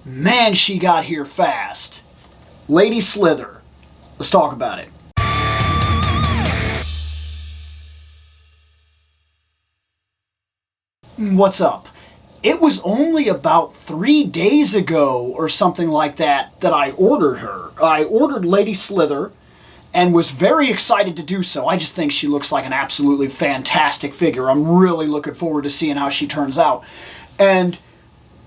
Man, she got here fast. Lady Slither. Let's talk about it. What's up? It was only about 3 days ago or something like that I ordered her. I ordered Lady Slither and was very excited to do so. I just think she looks like an absolutely fantastic figure. I'm really looking forward to seeing how she turns out. And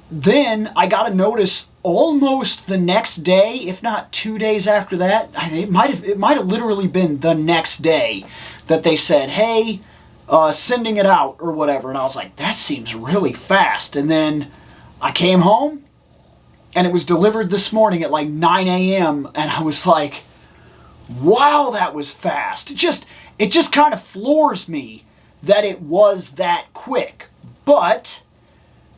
then I got a notice almost the next day, if not 2 days after that. It might have literally been the next day that they said, hey, sending it out or whatever. And I was like, that seems really fast. And then I came home and it was delivered this morning at like 9 a.m. And I was like, wow, that was fast. It just kind of floors me that it was that quick. But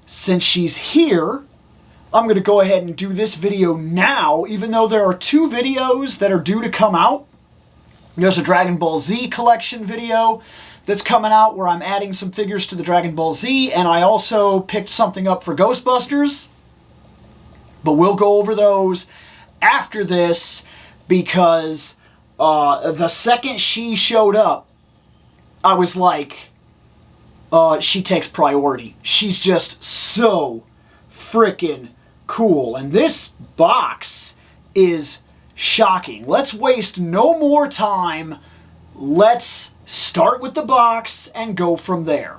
since she's here, I'm going to go ahead and do this video now, even though there are 2 videos that are due to come out. There's a Dragon Ball Z collection video that's coming out where I'm adding some figures to the Dragon Ball Z, and I also picked something up for Ghostbusters. But we'll go over those after this, because the second she showed up, I was like, she takes priority. She's just so freaking cool. And this box is shocking. Let's waste no more time. Let's start with the box and go from there.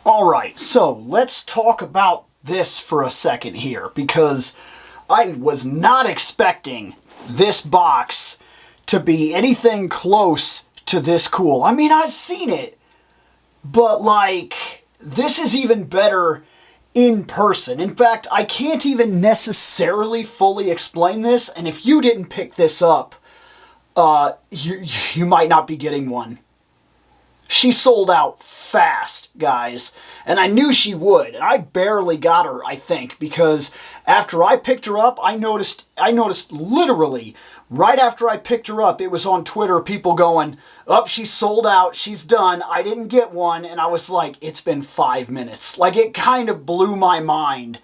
Alright, so let's talk about this for a second here, because I was not expecting this box to be anything close to this cool. I mean, I've seen it, but like, this is even better in person. In fact, I can't even necessarily fully explain this, and if you didn't pick this up, you might not be getting one. She sold out fast, guys, and I knew she would, and I barely got her, I think, because after I picked her up, I noticed literally right after I picked her up, it was on Twitter, people going, she's sold out, she's done, I didn't get one, and I was like, it's been 5 minutes. Like, it kind of blew my mind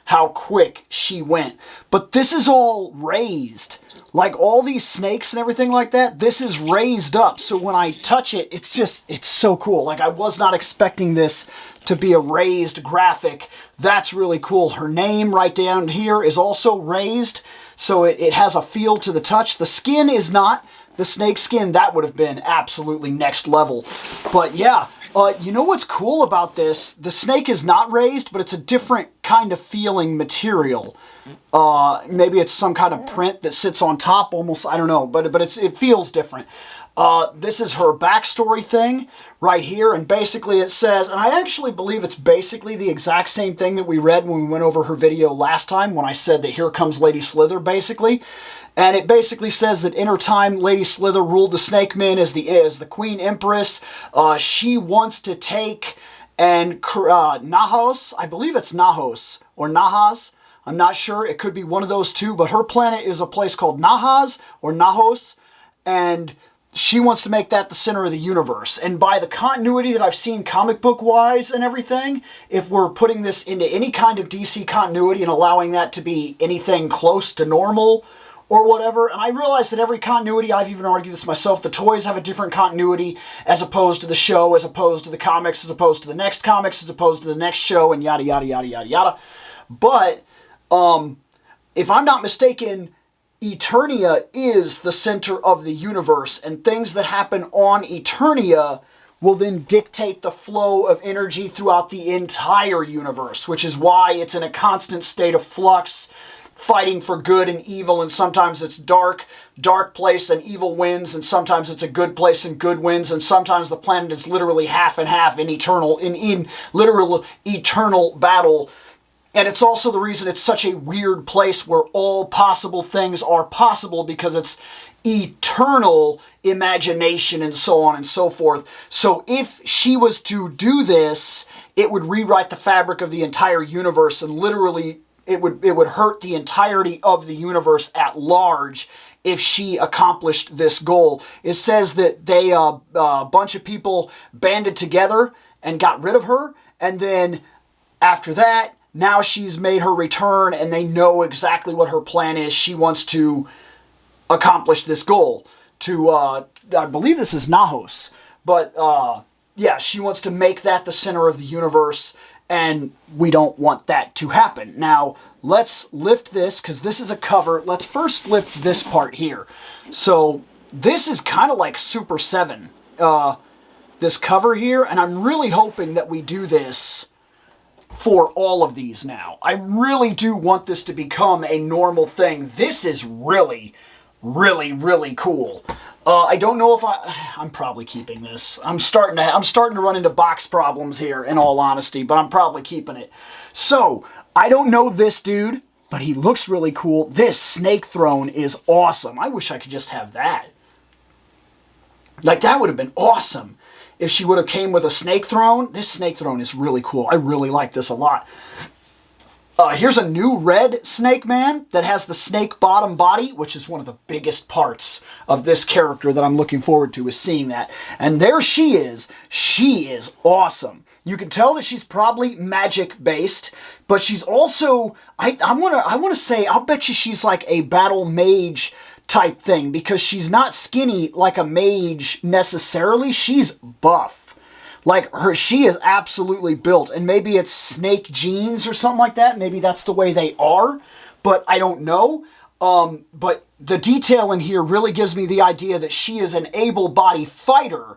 how quick she went. But this is all raised. Like, all these snakes and everything like that, this is raised up. So when I touch it, it's so cool. Like, I was not expecting this to be a raised graphic. That's really cool. Her name right down here is also raised, so it has a feel to the touch. The skin is not. The snake skin, that would have been absolutely next level. But yeah, you know what's cool about this? The snake is not raised, but it's a different kind of feeling material. Maybe it's some kind of print that sits on top, almost, I don't know, but it feels different. This is her backstory thing right here, and basically it says, and I actually believe it's basically the exact same thing that we read when we went over her video last time, when I said that here comes Lady Slither, basically. And it basically says that in her time, Lady Slither ruled the Snake Men as the Queen Empress. She wants to take and Nahos, I believe it's Nahos, or Nahas, I'm not sure, it could be one of those two, but her planet is a place called Nahas, or Nahos, and she wants to make that the center of the universe. And by the continuity that I've seen comic book-wise and everything, if we're putting this into any kind of DC continuity and allowing that to be anything close to normal, or whatever, and I realize that every continuity, I've even argued this myself, the toys have a different continuity as opposed to the show, as opposed to the comics, as opposed to the next comics, as opposed to the next show, and yada, yada, yada, yada, yada. But, if I'm not mistaken, Eternia is the center of the universe, and things that happen on Eternia will then dictate the flow of energy throughout the entire universe, which is why it's in a constant state of flux, fighting for good and evil, and sometimes it's dark place and evil wins, and sometimes it's a good place and good wins, and sometimes the planet is literally half and half in literal eternal battle. And it's also the reason it's such a weird place where all possible things are possible, because it's eternal imagination and so on and so forth. So if she was to do this, it would rewrite the fabric of the entire universe, and literally it would hurt the entirety of the universe at large if she accomplished this goal. It says that they a bunch of people banded together and got rid of her, and then after that, now she's made her return and they know exactly what her plan is. She wants to accomplish this goal to, I believe this is Nahos, but yeah, she wants to make that the center of the universe, and we don't want that to happen. Now, let's lift this, because this is a cover. Let's first lift this part here. So this is kind of like Super 7, this cover here, and I'm really hoping that we do this for all of these now. I really do want this to become a normal thing. This is really, really, really cool. I don't know if I'm probably keeping this. I'm starting to run into box problems here, in all honesty, but I'm probably keeping it. So, I don't know this dude, but he looks really cool. This snake throne is awesome. I wish I could just have that. Like, that would have been awesome if she would have came with a snake throne. This snake throne is really cool. I really like this a lot. Here's a new red Snake Man that has the snake bottom body, which is one of the biggest parts of this character that I'm looking forward to, is seeing that. And there she is. She is awesome. You can tell that she's probably magic based, but she's also, I want to say, I'll bet you she's like a battle mage type thing, because she's not skinny like a mage necessarily. She's buff. Like, she is absolutely built, and maybe it's snake genes or something like that. Maybe that's the way they are, but I don't know. But the detail in here really gives me the idea that she is an able-bodied fighter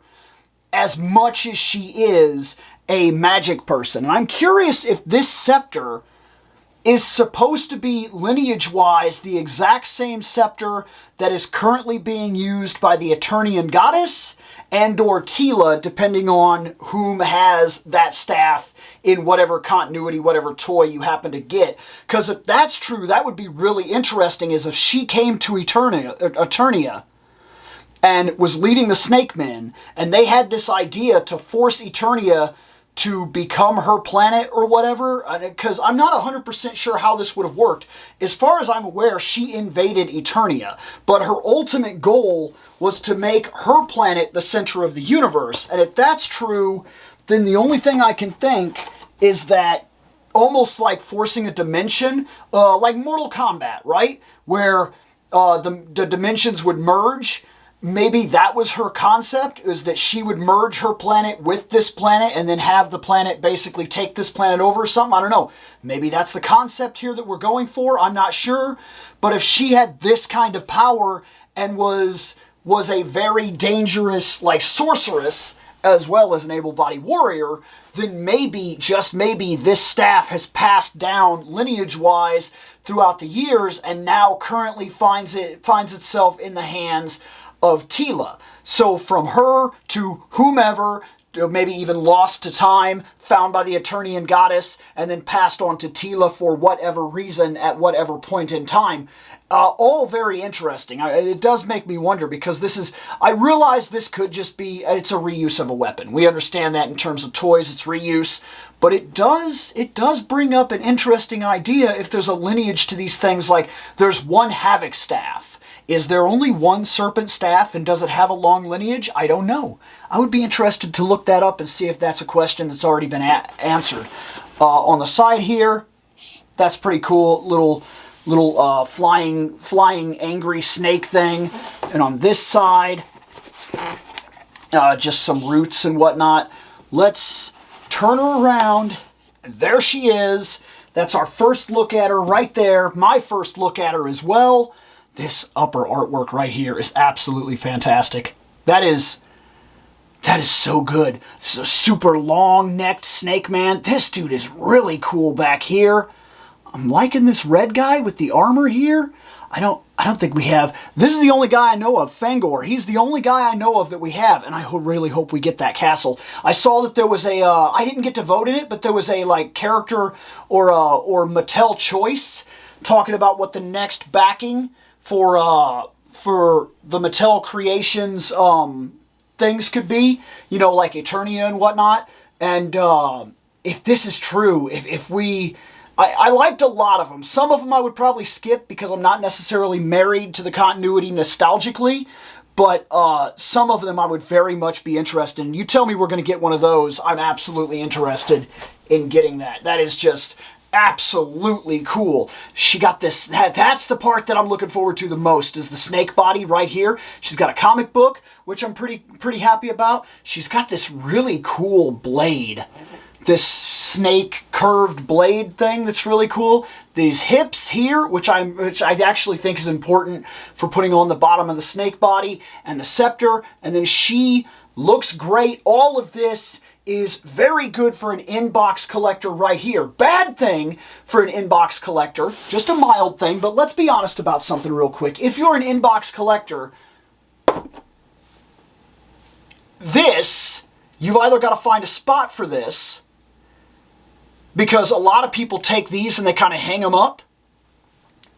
as much as she is a magic person. And I'm curious if this scepter is supposed to be lineage-wise the exact same scepter that is currently being used by the Eternian Goddess and or Tila, depending on whom has that staff in whatever continuity, whatever toy you happen to get. Because if that's true, that would be really interesting, is if she came to Eternia and was leading the Snake Men, and they had this idea to force Eternia to become her planet or whatever, because I'm not 100% sure how this would have worked. As far as I'm aware, she invaded Eternia, but her ultimate goal was to make her planet the center of the universe. And if that's true, then the only thing I can think is that almost like forcing a dimension, like Mortal Kombat, right? Where the dimensions would merge. Maybe that was her concept, is that she would merge her planet with this planet and then have the planet basically take this planet over or something. I don't know. Maybe that's the concept here that we're going for. I'm not sure. But if she had this kind of power and was a very dangerous, like, sorceress, as well as an able-bodied warrior, then maybe, just maybe, this staff has passed down lineage-wise throughout the years and now currently finds itself in the hands of Tila. So from her to whomever, maybe even lost to time, found by the Eternian Goddess, and then passed on to Tila for whatever reason at whatever point in time. All very interesting. It does make me wonder, because this is, I realize this could just be, it's a reuse of a weapon. We understand that in terms of toys, it's reuse, but it does bring up an interesting idea if there's a lineage to these things. Like, there's one Havoc staff. Is there only one Serpent staff, and does it have a long lineage? I don't know. I would be interested to look that up and see if that's a question that's already been answered. On the side here, that's pretty cool. Little flying angry snake thing. And on this side, just some roots and whatnot. Let's turn her around. And there she is. That's our first look at her right there. My first look at her as well. This upper artwork right here is absolutely fantastic. That is so good. So super long-necked Snake Man. This dude is really cool back here. I'm liking this red guy with the armor here. I don't think we have. This is the only guy I know of, Fangor. He's the only guy I know of that we have, and I really hope we get that castle. I saw that there was a, I didn't get to vote in it, but there was a, like, character or Mattel choice talking about what the next backing for the Mattel Creations things could be, you know, like Eternia and whatnot. And if this is true, if we, I liked a lot of them. Some of them I would probably skip because I'm not necessarily married to the continuity nostalgically, but some of them I would very much be interested in. You tell me we're going to get one of those, I'm absolutely interested in getting that. That is just absolutely cool. She got this, that's the part that I'm looking forward to the most, is the snake body right here. She's got a comic book, which I'm pretty happy about. She's got this really cool blade. This snake curved blade thing that's really cool. These hips here, which I actually think is important for putting on the bottom of the snake body, and the scepter, and then she looks great. All of this is very good for an inbox collector right here. Bad thing for an inbox collector, just a mild thing, but let's be honest about something real quick. If you're an inbox collector, this, you've either got to find a spot for this, because a lot of people take these and they kind of hang them up.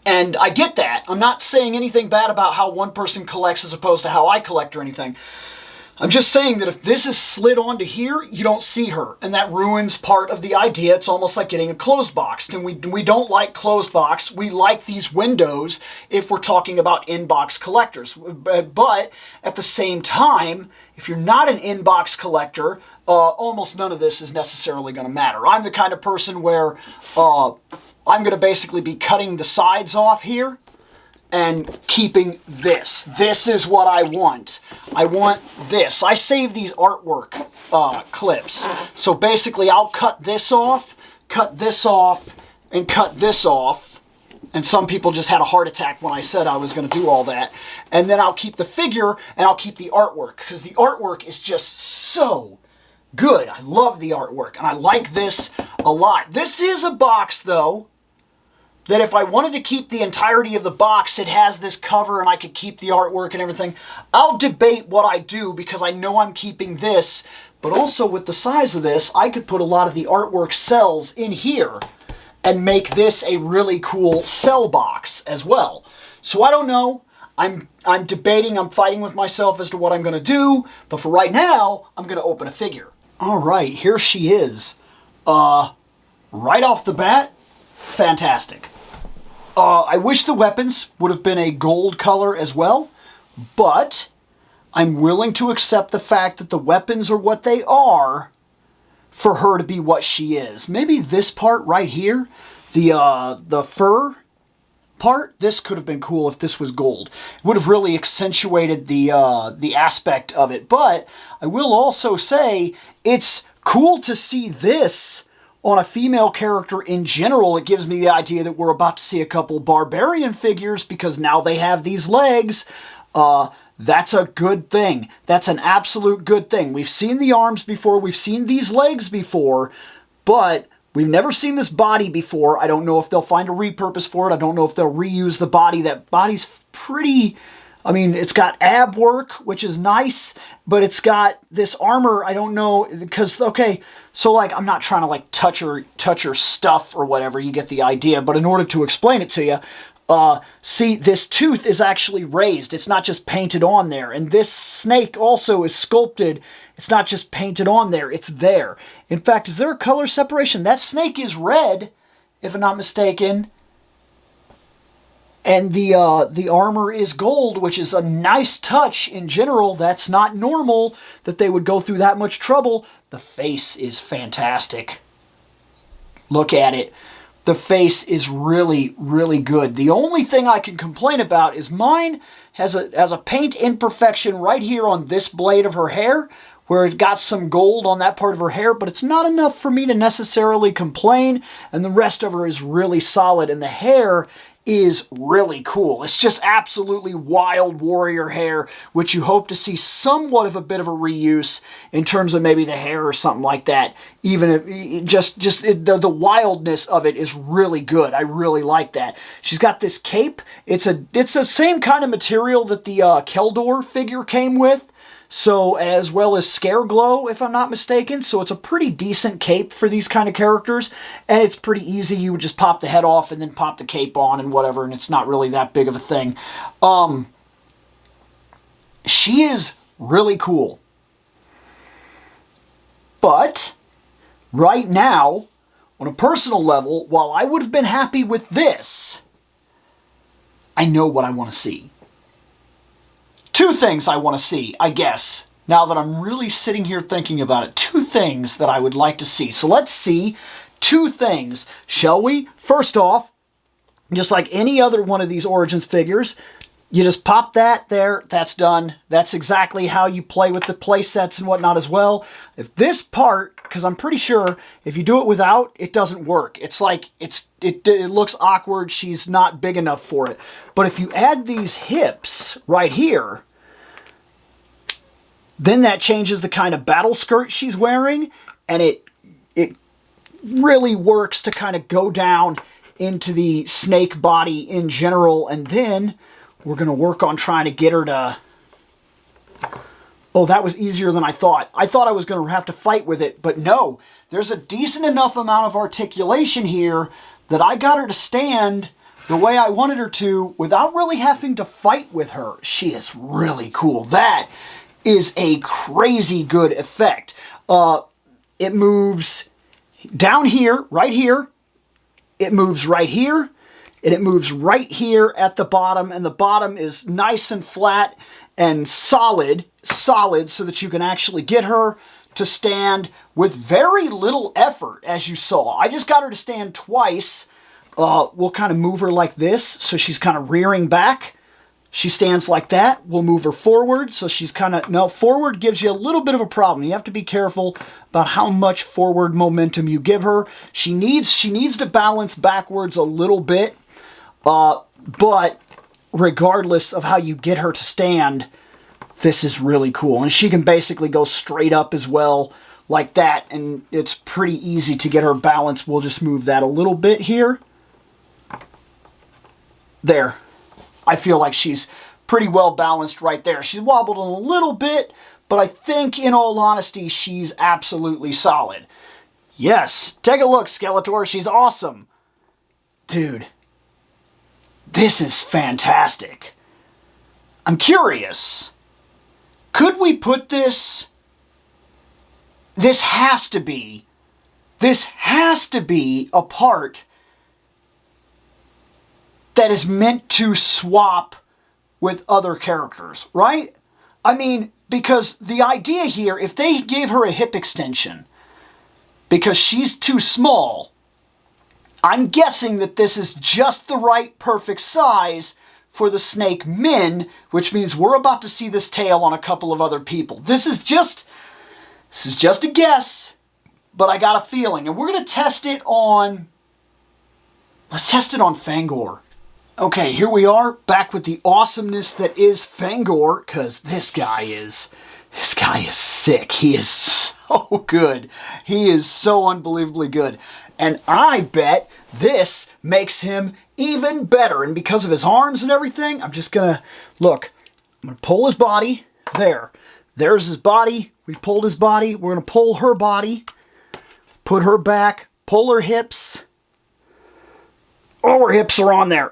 And I get that. I'm not saying anything bad about how one person collects as opposed to how I collect or anything. I'm just saying that if this is slid onto here, you don't see her. And that ruins part of the idea. It's almost like getting a closed box. And we don't like closed box. We like these windows if we're talking about inbox collectors. But at the same time, if you're not an inbox collector, almost none of this is necessarily going to matter. I'm the kind of person where I'm going to basically be cutting the sides off here and keeping this. This is what I want. I want this. I save these artwork clips. So basically I'll cut this off, and cut this off. And some people just had a heart attack when I said I was going to do all that. And then I'll keep the figure and I'll keep the artwork, because the artwork is just so good. I love the artwork and I like this a lot. This is a box though, that if I wanted to keep the entirety of the box, it has this cover and I could keep the artwork and everything. I'll debate what I do because I know I'm keeping this, but also with the size of this, I could put a lot of the artwork cells in here and make this a really cool cell box as well. So I don't know. I'm debating, I'm fighting with myself as to what I'm going to do, but for right now, I'm going to open a figure. All right, here she is. Right off the bat, fantastic. I wish the weapons would have been a gold color as well, but I'm willing to accept the fact that the weapons are what they are for her to be what she is. Maybe this part right here, the fur part, this could have been cool if this was gold. It would have really accentuated the aspect of it. But I will also say it's cool to see this on a female character in general. It gives me the idea that we're about to see a couple barbarian figures because now they have these legs. That's a good thing. That's an absolute good thing. We've seen the arms before. We've seen these legs before, but we've never seen this body before. I don't know if they'll find a repurpose for it. I don't know if they'll reuse the body. That body's pretty... I mean, it's got ab work, which is nice, but it's got this armor. I don't know, because, okay, so, like, I'm not trying to, like, touch her stuff or whatever. You get the idea. But in order to explain it to you, see, this tooth is actually raised. It's not just painted on there. And this snake also is sculpted. It's not just painted on there. It's there. In fact, is there a color separation? That snake is red, if I'm not mistaken. And the armor is gold, which is a nice touch in general. That's not normal that they would go through that much trouble. The face is fantastic. Look at it. The face is really, really good. The only thing I can complain about is mine has a paint imperfection right here on this blade of her hair, where it got some gold on that part of her hair, but it's not enough for me to necessarily complain, and the rest of her is really solid, and the hair is really cool. It's just absolutely wild warrior hair, which you hope to see somewhat of a bit of a reuse in terms of maybe the hair or something like that. Even if the wildness of it is really good. I really like that. She's got this cape. It's the same kind of material that the Keldor figure came with. So, as well as Scare Glow, if I'm not mistaken. So it's a pretty decent cape for these kind of characters. And it's pretty easy. You would just pop the head off and then pop the cape on and whatever. And it's not really that big of a thing. She is really cool. But, right now, on a personal level, while I would have been happy with this, I know what I want to see. Two things I want to see, I guess, now that I'm really sitting here thinking about it. Two things that I would like to see. So let's see. two things, shall we? First off, just like any other one of these Origins figures, you just pop that there, that's done. That's exactly how you play with the play sets and whatnot as well. If this part, because I'm pretty sure if you do it without, it doesn't work. It's like, it looks awkward, she's not big enough for it. But if you add these hips right here, then that changes the kind of battle skirt she's wearing, and it really works to kind of go down into the snake body in general. And then we're going to work on trying to get her to... Oh, that was easier than I thought. I thought I was going to have to fight with it, but no. There's a decent enough amount of articulation here that I got her to stand the way I wanted her to without really having to fight with her. She is really cool. That is a crazy good effect. It moves down here, right here. It moves right here. And it moves right here at the bottom. And the bottom is nice and flat and solid so that you can actually get her to stand with very little effort, as you saw. I just got her to stand twice. We'll kind of move her like this, so she's kind of rearing back. She stands like that. We'll move her forward, so she's kind of... No, forward gives you a little bit of a problem. You have to be careful about how much forward momentum you give her. She needs to balance backwards a little bit, but regardless of how you get her to stand, this is really cool. And she can basically go straight up as well, like that, and it's pretty easy to get her balanced. We'll just move that a little bit here. There. I feel like she's pretty well balanced right there. She's wobbled a little bit, but I think, in all honesty, she's absolutely solid. Yes, take a look, Skeletor. She's awesome. Dude, this is fantastic. I'm curious. Could we put this... This has to be a part that is meant to swap with other characters, right? I mean, because the idea here, if they gave her a hip extension, because she's too small, I'm guessing that this is just the right perfect size for the Snake Men, which means we're about to see this tail on a couple of other people. This is just a guess, but I got a feeling. And we're going to test it on... Let's test it on Fangor. Okay, here we are, back with the awesomeness that is Fangor, because this guy is sick. He is so good. He is so unbelievably good. And I bet this makes him even better. And because of his arms and everything, I'm just going to, look, I'm going to pull his body. There. There's his body. We pulled his body. We're going to pull her body, put her back, pull her hips. Oh, her hips are on there.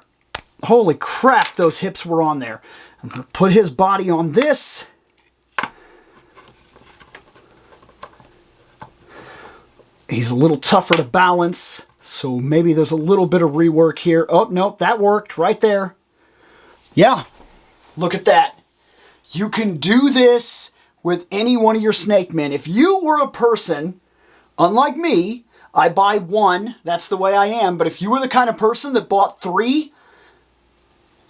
Holy crap, those hips were on there. I'm going to put his body on this. He's a little tougher to balance, so maybe there's a little bit of rework here. Oh, nope, that worked right there. Yeah, look at that. You can do this with any one of your Snake Men. If you were a person, unlike me, I buy one, that's the way I am, but if you were the kind of person that bought 3,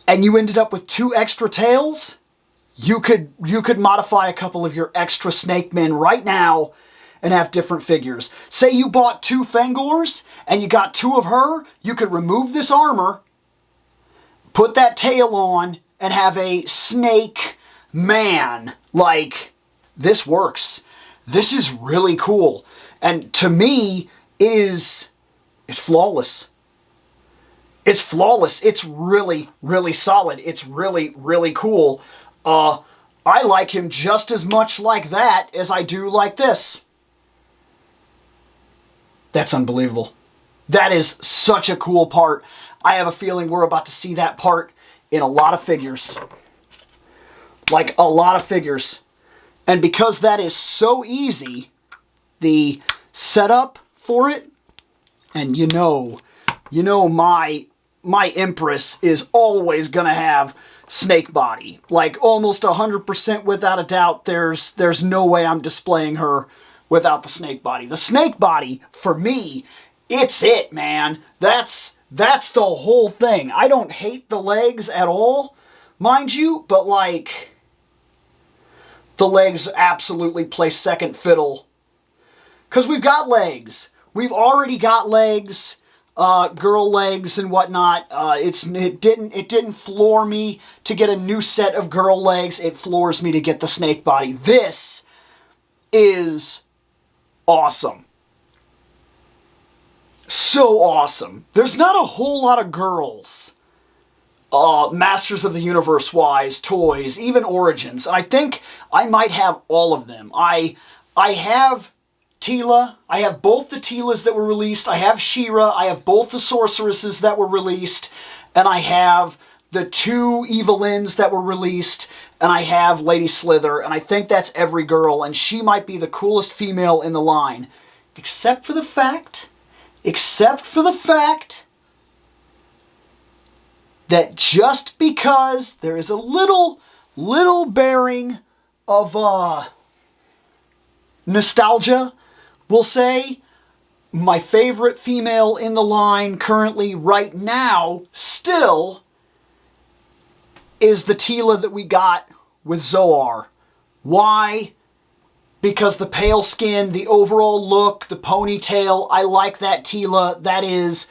and you ended up with 2 extra tails, you could modify a couple of your extra Snake Men right now and have different figures. Say you bought 2 Fangors and you got 2 of her, you could remove this armor, put that tail on, and have a Snake Man. Like, this works. This is really cool. And to me, it's flawless. It's flawless. It's really, really solid. It's really, really cool. I like him just as much like that as I do like this. That's unbelievable. That is such a cool part. I have a feeling we're about to see that part in a lot of figures. Like, a lot of figures. And because that is so easy, the setup for it, and you know my Empress is always going to have snake body. Like, almost 100% without a doubt, there's no way I'm displaying her without the snake body. The snake body, for me, it's it, man. That's the whole thing. I don't hate the legs at all, mind you, but like, the legs absolutely play second fiddle. Because we've got legs. We've already got legs, girl legs and whatnot. It didn't floor me to get a new set of girl legs. It floors me to get the snake body. This is awesome. So awesome. There's not a whole lot of girls, Masters of the Universe wise, toys, even Origins. And I think I might have all of them. I have Teela. I have both the Teelas that were released. I have She-Ra. I have both the Sorceresses that were released. And I have the 2 Evelyns that were released. And I have Lady Slither. And I think that's every girl. And she might be the coolest female in the line. Except for the fact that just because there is a little bearing of nostalgia, we'll say, my favorite female in the line currently right now still is the Teela that we got with Zoar. Why? Because the pale skin, the overall look, the ponytail, I like that Teela. That is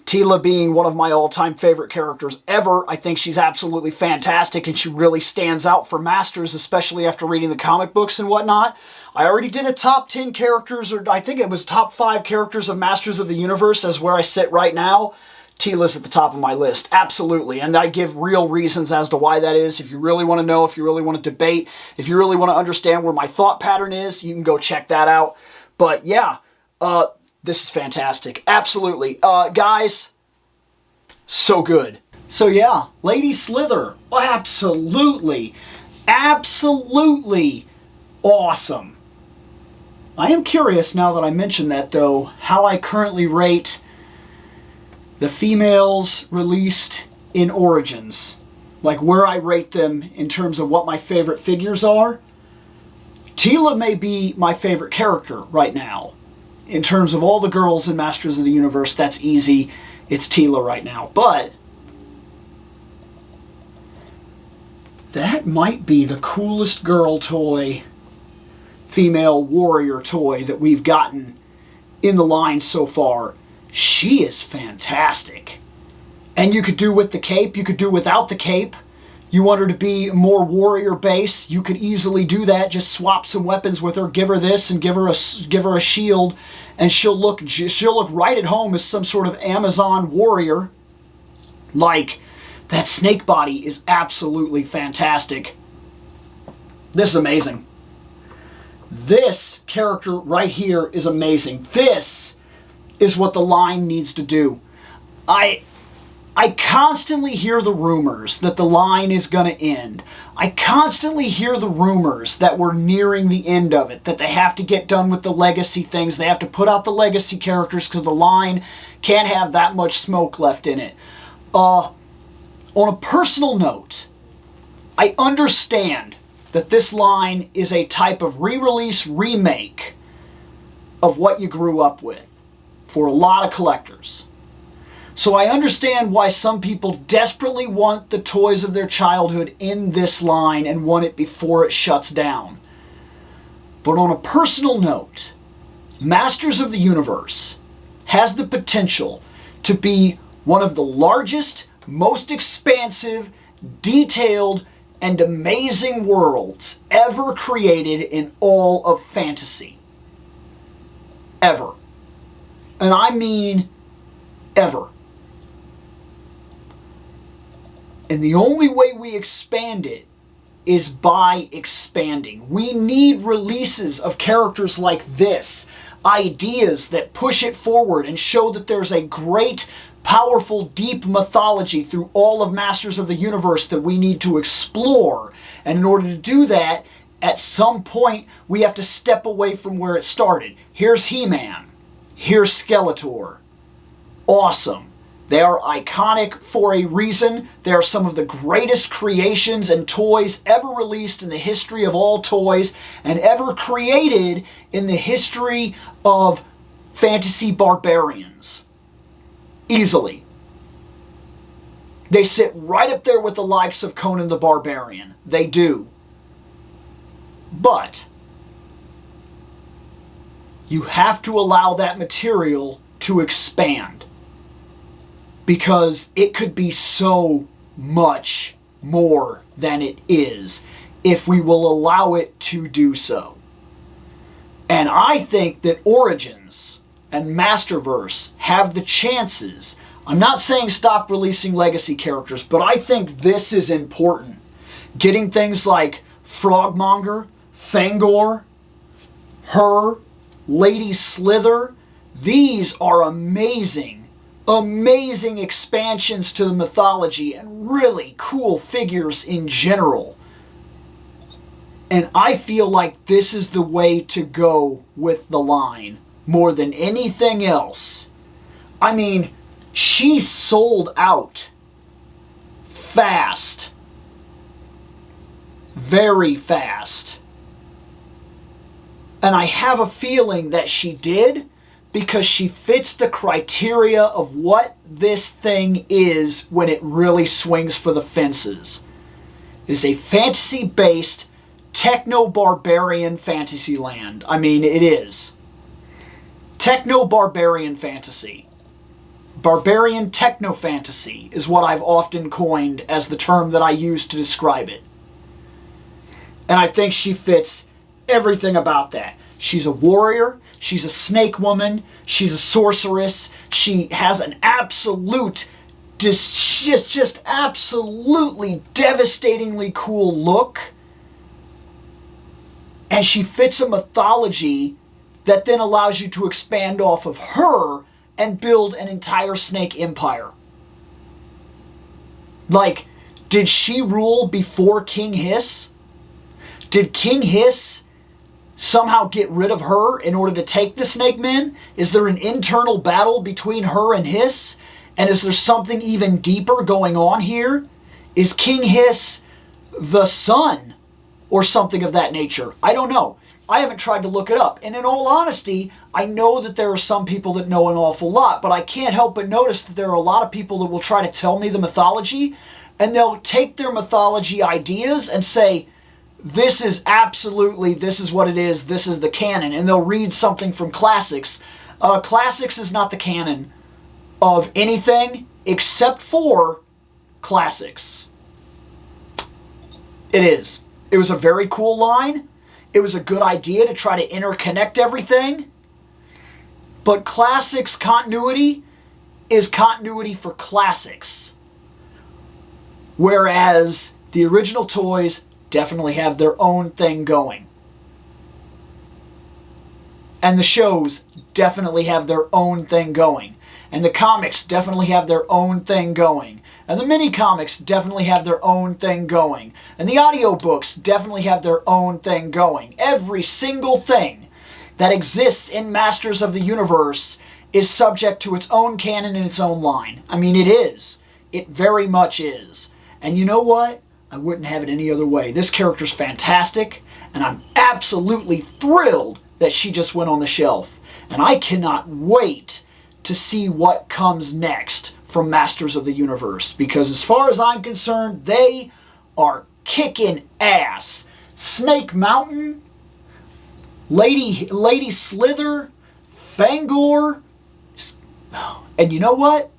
Teela being one of my all-time favorite characters ever. I think she's absolutely fantastic, and she really stands out for Masters, especially after reading the comic books and whatnot. I already did a top 10 characters, or I think it was top 5 characters of Masters of the Universe as where I sit right now. Teela's at the top of my list, absolutely, and I give real reasons as to why that is. If you really want to know, if you really want to debate, if you really want to understand where my thought pattern is, you can go check that out. But yeah, this is fantastic, absolutely. Guys, so good. So yeah, Lady Slither, absolutely awesome. I am curious, now that I mentioned that though, how I currently rate the females released in Origins. Like where I rate them in terms of what my favorite figures are. Teela may be my favorite character right now. In terms of all the girls in Masters of the Universe, that's easy. It's Teela right now. But that might be the coolest girl toy, female warrior toy that we've gotten in the line so far. She is fantastic. And you could do with the cape, you could do without the cape. You want her to be more warrior base, you could easily do that. Just swap some weapons with her, give her this and give her a shield, and she'll look right at home as some sort of Amazon warrior. Like, that snake body is absolutely fantastic. This is amazing. This character right here is amazing. This is what the line needs to do. I constantly hear the rumors that the line is going to end. I constantly hear the rumors that we're nearing the end of it, that they have to get done with the legacy things. They have to put out the legacy characters because the line can't have that much smoke left in it. On a personal note, I understand that this line is a type of re-release remake of what you grew up with for a lot of collectors. So I understand why some people desperately want the toys of their childhood in this line and want it before it shuts down. But on a personal note, Masters of the Universe has the potential to be one of the largest, most expansive, detailed, and amazing worlds ever created in all of fantasy. Ever. And I mean ever. And the only way we expand it is by expanding. We need releases of characters like this, ideas that push it forward and show that there's a great, powerful, deep mythology through all of Masters of the Universe that we need to explore. And in order to do that, at some point, we have to step away from where it started. Here's He-Man. Here's Skeletor. Awesome. They are iconic for a reason. They are some of the greatest creations and toys ever released in the history of all toys and ever created in the history of fantasy barbarians. Easily. They sit right up there with the likes of Conan the Barbarian. They do. But you have to allow that material to expand, because it could be so much more than it is if we will allow it to do so. And I think that Origins and Masterverse have the chances. I'm not saying stop releasing legacy characters, but I think this is important. Getting things like Frogmonger, Fangor, her, Lady Slither, these are amazing, amazing expansions to the mythology and really cool figures in general. And I feel like this is the way to go with the line more than anything else. I mean, she sold out fast. Very fast. And I have a feeling that she did because she fits the criteria of what this thing is when it really swings for the fences. It is a fantasy-based techno-barbarian fantasy land. I mean, it is. Techno-barbarian fantasy. Barbarian techno-fantasy is what I've often coined as the term that I use to describe it. And I think she fits everything about that. She's a warrior. She's a snake woman. She's a sorceress. She has an absolute, just absolutely devastatingly cool look. And she fits a mythology that then allows you to expand off of her and build an entire snake empire. Like, did she rule before King Hiss? Did King Hiss somehow get rid of her in order to take the Snake Men? Is there an internal battle between her and Hiss? And is there something even deeper going on here? Is King Hiss the son or something of that nature? I don't know. I haven't tried to look it up. And in all honesty, I know that there are some people that know an awful lot, but I can't help but notice that there are a lot of people that will try to tell me the mythology, and they'll take their mythology ideas and say, this is absolutely, this is what it is, this is the canon, and they'll read something from classics. Classics is not the canon of anything except for classics. It is. It was a very cool line. It was a good idea to try to interconnect everything. But classics continuity is continuity for classics. Whereas the original toys definitely have their own thing going. And the shows definitely have their own thing going. And the comics definitely have their own thing going. And the mini-comics definitely have their own thing going. And the audiobooks definitely have their own thing going. Every single thing that exists in Masters of the Universe is subject to its own canon and its own line. I mean, it is. It very much is. And you know what? I wouldn't have it any other way. This character's fantastic, and I'm absolutely thrilled that she just went on the shelf. And I cannot wait to see what comes next from Masters of the Universe, because as far as I'm concerned, they are kicking ass. Snake Mountain, Lady Slither, Fangor, and you know what?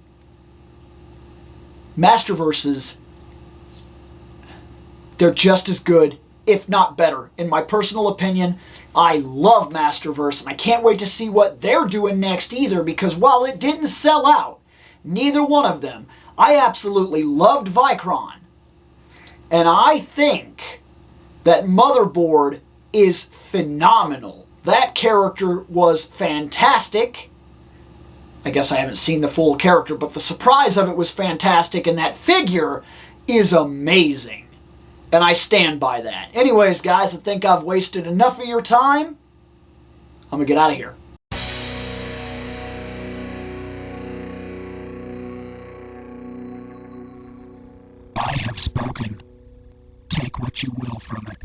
Masterverses, they're just as good, if not better. In my personal opinion, I love Masterverse, and I can't wait to see what they're doing next either, because while it didn't sell out, neither one of them, I absolutely loved Vicron. And I think that Motherboard is phenomenal. That character was fantastic. I guess I haven't seen the full character, but the surprise of it was fantastic, and that figure is amazing. And I stand by that. Anyways, guys, I think I've wasted enough of your time. I'm going to get out of here. I have spoken. Take what you will from it.